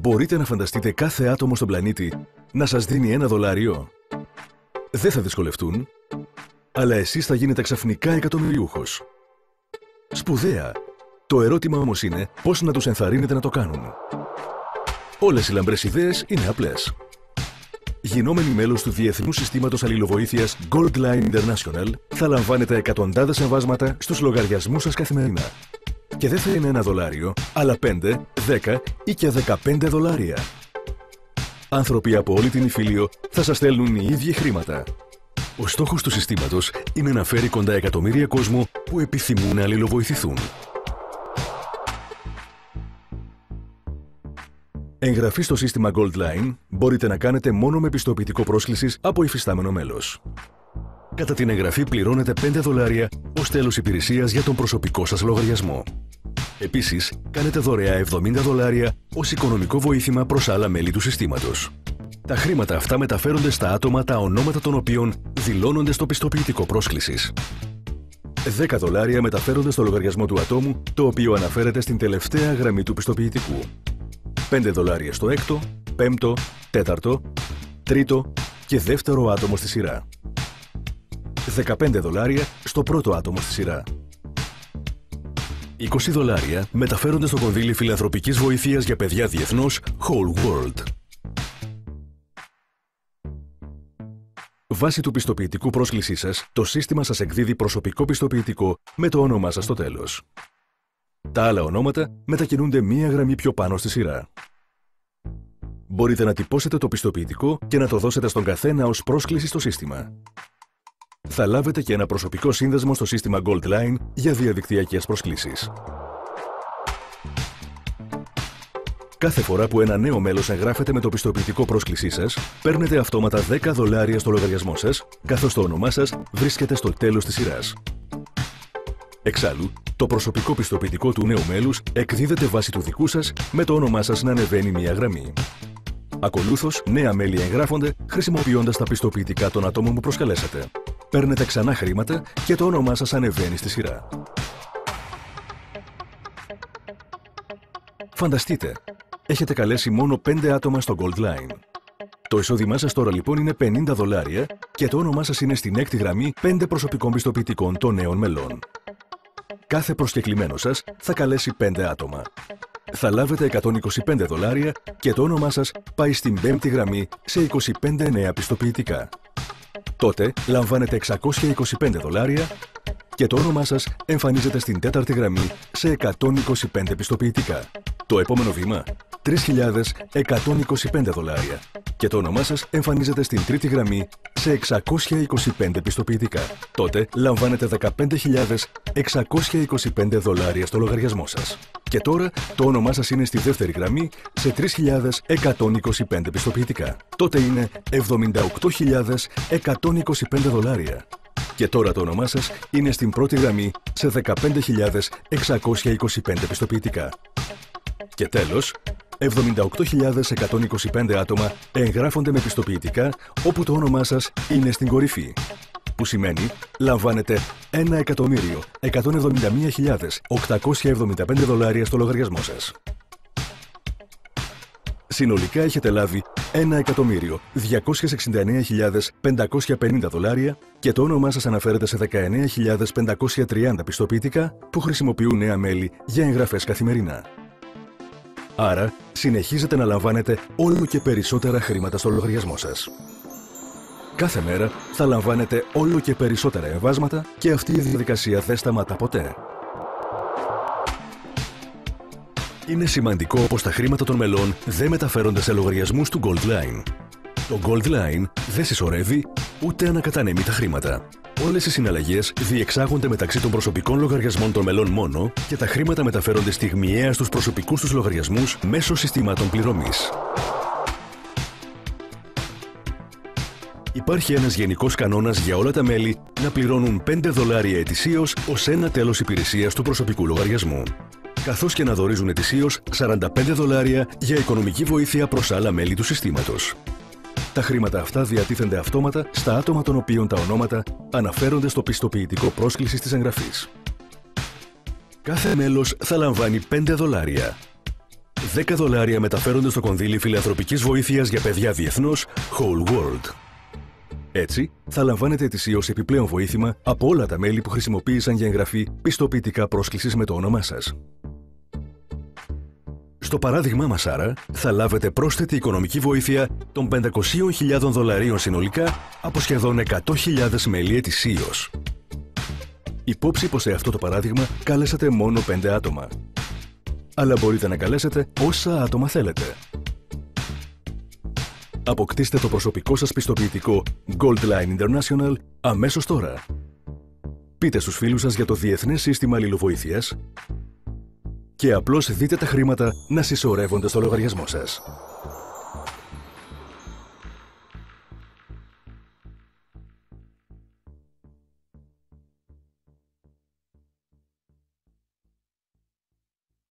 Μπορείτε να φανταστείτε κάθε άτομο στον πλανήτη να σας δίνει $1? Δεν θα δυσκολευτούν, αλλά εσείς θα γίνετε ξαφνικά εκατομμυριούχος. Σπουδαία! Το ερώτημα όμως είναι πώς να τους ενθαρρύνετε να το κάνουν. Όλες οι λαμπρές ιδέες είναι απλές. Γινόμενοι μέλος του Διεθνούς Συστήματος Αλληλοβοήθειας Gold Line International, θα λαμβάνετε εκατοντάδες εμβάσματα στους λογαριασμούς σας καθημερινά. Και δεν θα είναι $1, αλλά 5, 10 ή και $15. Άνθρωποι από όλη την Ιφίλιο θα σας στέλνουν οι ίδιοι χρήματα. Ο στόχος του συστήματος είναι να φέρει κοντά εκατομμύρια κόσμο που επιθυμούν να αλληλοβοηθηθούν. Εγγραφή στο σύστημα Gold Line μπορείτε να κάνετε μόνο με πιστοποιητικό πρόσκλησης από υφιστάμενο μέλος. Κατά την εγγραφή πληρώνετε $5 ως τέλος υπηρεσίας για τον προσωπικό σας λογαριασμό. Επίσης, κάνετε δωρεά $70 ως οικονομικό βοήθημα προς άλλα μέλη του συστήματος. Τα χρήματα αυτά μεταφέρονται στα άτομα τα ονόματα των οποίων δηλώνονται στο πιστοποιητικό πρόσκλησης. $10 μεταφέρονται στο λογαριασμό του ατόμου, το οποίο αναφέρεται στην τελευταία γραμμή του πιστοποιητικού. $5 στο έκτο, πέμπτο, τέταρτο, τρίτο και δεύτερο άτομο στη σειρά. $15 στο πρώτο άτομο στη σειρά. $20 μεταφέρονται στο κονδύλι φιλανθρωπικής βοήθειας για παιδιά διεθνώς Whole World. Βάσει του πιστοποιητικού πρόσκλησής σας, το σύστημα σας εκδίδει προσωπικό πιστοποιητικό με το όνομά σας στο τέλος. Τα άλλα ονόματα μετακινούνται μία γραμμή πιο πάνω στη σειρά. Μπορείτε να τυπώσετε το πιστοποιητικό και να το δώσετε στον καθένα ως πρόσκληση στο σύστημα. Θα λάβετε και ένα προσωπικό σύνδεσμο στο σύστημα Gold Line για διαδικτυακές προσκλήσεις. Κάθε φορά που ένα νέο μέλος εγγράφεται με το πιστοποιητικό πρόσκλησή σας, παίρνετε αυτόματα $10 στο λογαριασμό σας, καθώς το όνομά σας βρίσκεται στο τέλος της σειράς. Εξάλλου, το προσωπικό πιστοποιητικό του νέου μέλους εκδίδεται βάσει του δικού σας με το όνομά σας να ανεβαίνει μία γραμμή. Ακολούθως, νέα μέλη εγγράφονται χρησιμοποιώντας τα πιστοποιητικά των ατόμων που προσκαλέσατε. Παίρνετε ξανά χρήματα και το όνομά σας ανεβαίνει στη σειρά. Φανταστείτε, έχετε καλέσει μόνο 5 άτομα στο Gold Line. Το εισόδημά σας τώρα λοιπόν είναι $50 και το όνομά σας είναι στην έκτη γραμμή 5 προσωπικών πιστοποιητικών των νέων μελών. Κάθε προσκεκλημένος σας θα καλέσει 5 άτομα. Θα λάβετε $125 και το όνομά σας πάει στην πέμπτη γραμμή σε 25 νέα πιστοποιητικά. Τότε λαμβάνετε $625 και το όνομά σας εμφανίζεται στην τέταρτη γραμμή σε 125 πιστοποιητικά. Το επόμενο βήμα, $3.125 και το όνομά σας εμφανίζεται στην τρίτη γραμμή σε 625 πιστοποιητικά. Τότε λαμβάνετε $15.625 στο λογαριασμό σας. Και τώρα το όνομά σας είναι στη δεύτερη γραμμή σε 3.125 πιστοποιητικά. Τότε είναι $78.125. Και τώρα το όνομά σας είναι στην πρώτη γραμμή σε 15.625 πιστοποιητικά. Και τέλος, 78.125 άτομα εγγράφονται με πιστοποιητικά όπου το όνομά σας είναι στην κορυφή. Που σημαίνει λαμβάνετε $1.171.875 στο λογαριασμό σας. Συνολικά έχετε λάβει $1.269.550 και το όνομά σας αναφέρεται σε 19.530 πιστοποιητικά που χρησιμοποιούν νέα μέλη για εγγραφές καθημερινά. Άρα, συνεχίζετε να λαμβάνετε όλο και περισσότερα χρήματα στο λογαριασμό σας. Κάθε μέρα θα λαμβάνετε όλο και περισσότερα εμβάσματα και αυτή η διαδικασία δεν σταματά ποτέ. Είναι σημαντικό πως τα χρήματα των μελών δεν μεταφέρονται σε λογαριασμούς του Gold Line. Το Gold Line δεν συσσωρεύει ούτε ανακατανέμει τα χρήματα. Όλες οι συναλλαγές διεξάγονται μεταξύ των προσωπικών λογαριασμών των μελών μόνο και τα χρήματα μεταφέρονται στιγμιαία στους προσωπικούς τους λογαριασμούς μέσω συστημάτων πληρωμής. Υπάρχει ένας γενικός κανόνας για όλα τα μέλη να πληρώνουν $5 ετησίως ως ένα τέλος υπηρεσίας του προσωπικού λογαριασμού, καθώς και να δωρίζουν ετησίως $45 για οικονομική βοήθεια προς άλλα μέλη του συστήματος. Τα χρήματα αυτά διατίθενται αυτόματα στα άτομα των οποίων τα ονόματα αναφέρονται στο πιστοποιητικό πρόσκλησης της εγγραφής. Κάθε μέλος θα λαμβάνει $5. $10 μεταφέρονται στο κονδύλι φιλανθρωπικής βοήθειας για παιδιά διεθνώς Whole World. Έτσι, θα λαμβάνετε ετησίως επιπλέον βοήθημα από όλα τα μέλη που χρησιμοποίησαν για εγγραφή πιστοποιητικά πρόσκλησης με το όνομά σας. Στο παράδειγμά μας άρα, θα λάβετε πρόσθετη οικονομική βοήθεια των $500.000 συνολικά από σχεδόν 100.000 μέλη ετησίως. Υπόψη πως σε αυτό το παράδειγμα καλέσατε μόνο 5 άτομα. Αλλά μπορείτε να καλέσετε όσα άτομα θέλετε. Αποκτήστε το προσωπικό σας πιστοποιητικό Goldline International αμέσως τώρα. Πείτε στους φίλους σας για το Διεθνές Σύστημα Αλληλοβοήθειας και απλώς δείτε τα χρήματα να συσσωρεύονται στο λογαριασμό σας.